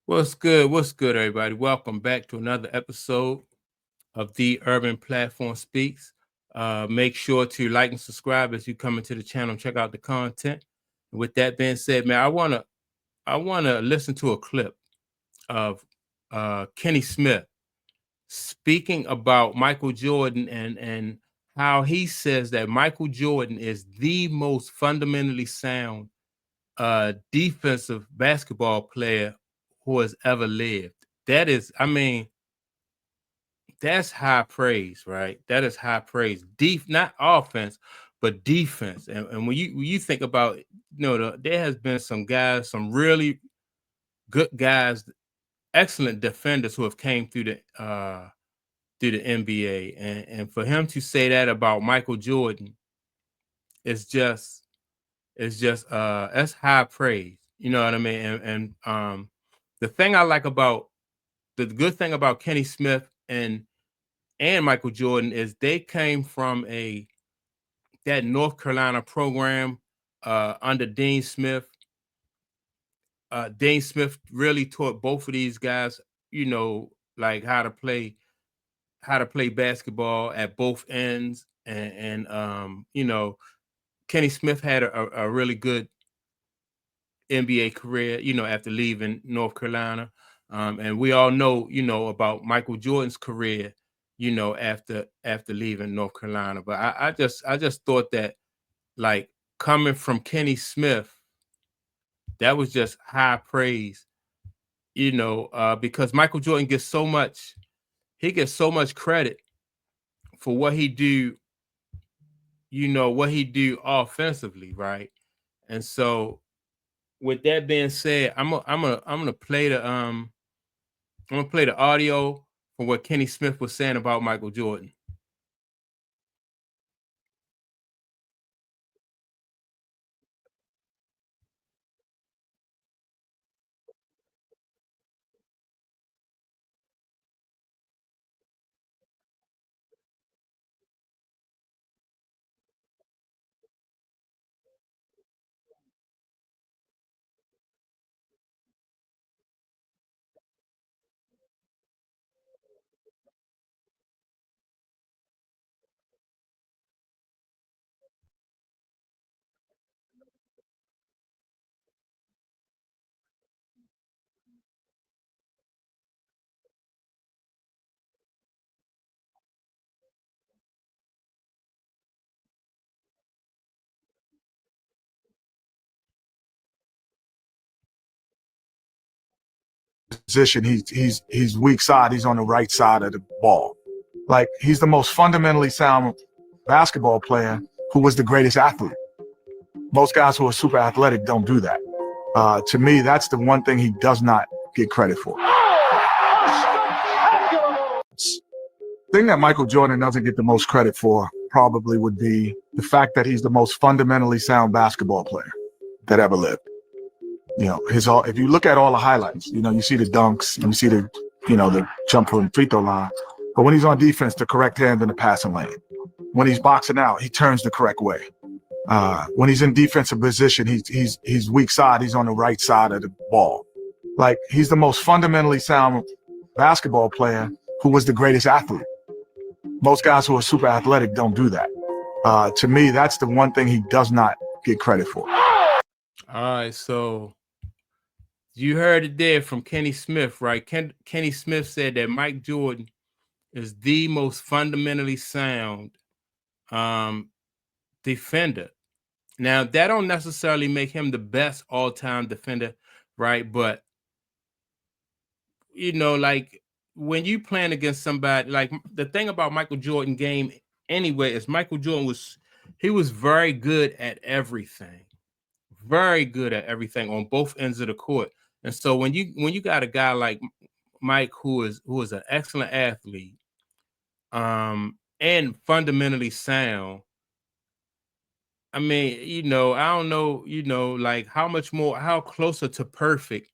What's good? What's good, everybody? Welcome back to another episode of the Urban Platform Speaks. Make sure to like and subscribe as you come into the channel and check out the content. With that being said, man, I wanna listen to a clip of Kenny Smith speaking about Michael Jordan and how he says that Michael Jordan is the most fundamentally sound defensive basketball player who has ever lived. That is, I mean, that's high praise, right? That is high praise. Not offense, but defense. And when you think about, there has been some guys, some really good guys, excellent defenders who have came through the NBA, and for him to say that about Michael Jordan is just that's high praise. You know what I mean? And the thing I like about the good thing about Kenny Smith and Michael Jordan is they came from that North Carolina program under Dean Smith. Dean Smith really taught both of these guys, like how to play basketball at both ends. And Kenny Smith had a really good NBA career, after leaving North Carolina. And we all know, about Michael Jordan's career, after leaving North Carolina. But I just thought that, like, coming from Kenny Smith, that was just high praise, because Michael Jordan gets so much credit for what he do offensively, right? And so with that being said, I'm gonna play the audio for what Kenny Smith was saying about Michael Jordan. Position, he's weak side. He's on the right side of the ball. Like, he's the most fundamentally sound basketball player who was the greatest athlete. Most guys who are super athletic don't do that. To me, that's the one thing he does not get credit for. Thing that Michael Jordan doesn't get the most credit for probably would be the fact that he's the most fundamentally sound basketball player that ever lived. If you look at all the highlights, you see the dunks and you see the jump from the free throw line. But when he's on defense, the correct hand in the passing lane. When he's boxing out, he turns the correct way. When he's in defensive position, he's weak side. He's on the right side of the ball. Like, he's the most fundamentally sound basketball player who was the greatest athlete. Most guys who are super athletic don't do that. To me, that's the one thing he does not get credit for. All right, so you heard it there from Kenny Smith, right? Kenny Smith said that Mike Jordan is the most fundamentally sound defender. Now, that don't necessarily make him the best all-time defender, right? But like, when you playing against somebody, like, the thing about Michael Jordan game anyway is Michael Jordan was very good at everything. Very good at everything on both ends of the court. And so when you got a guy like Mike who is an excellent athlete, and fundamentally sound, I mean, I don't know, like, how closer to perfect,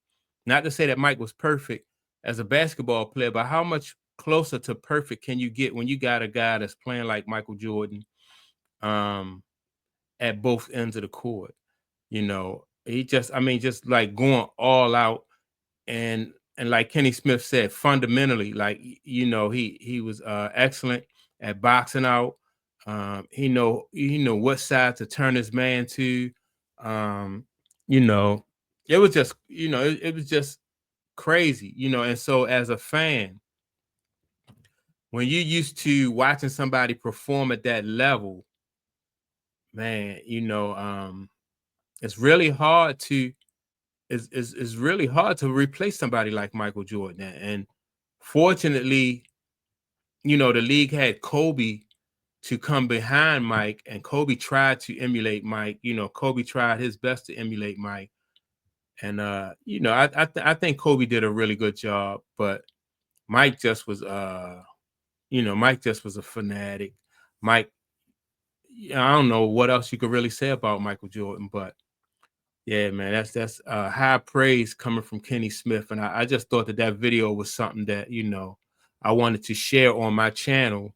not to say that Mike was perfect as a basketball player, but how much closer to perfect can you get when you got a guy that's playing like Michael Jordan, um, at both ends of the court? He just, I mean, just like going all out. And like Kenny Smith said, fundamentally, like, you know, he was excellent at boxing out. He know what side to turn his man to. You know, it was just, you know, it was just crazy, you know. And so as a fan, when you're used to watching somebody perform at that level, man, you know, it's really hard to it's really hard to replace somebody like Michael Jordan. And fortunately, you know, the league had Kobe to come behind Mike, and Kobe tried to emulate Mike. You know, Kobe tried his best to emulate Mike. And you know, I think Kobe did a really good job, but Mike just was you know, Mike just was a fanatic. Mike, I don't know what else you could really say about Michael Jordan, but yeah, man, that's high praise coming from Kenny Smith. And I just thought that video was something that, you know, I wanted to share on my channel,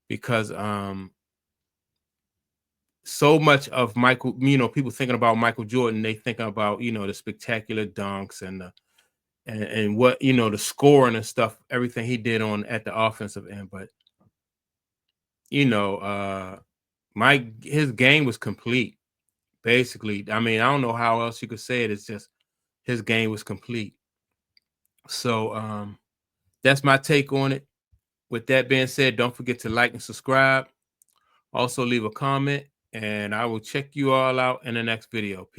because so much of Michael, you know, people thinking about Michael Jordan, they thinking about, you know, the spectacular dunks and the and what, you know, the scoring and stuff, everything he did on at the offensive end. But you know, his game was complete, basically. I mean, I don't know how else you could say it. It's just his game was complete. So that's my take on it. With that being said, don't forget to like and subscribe. Also leave a comment, and I will check you all out in the next video.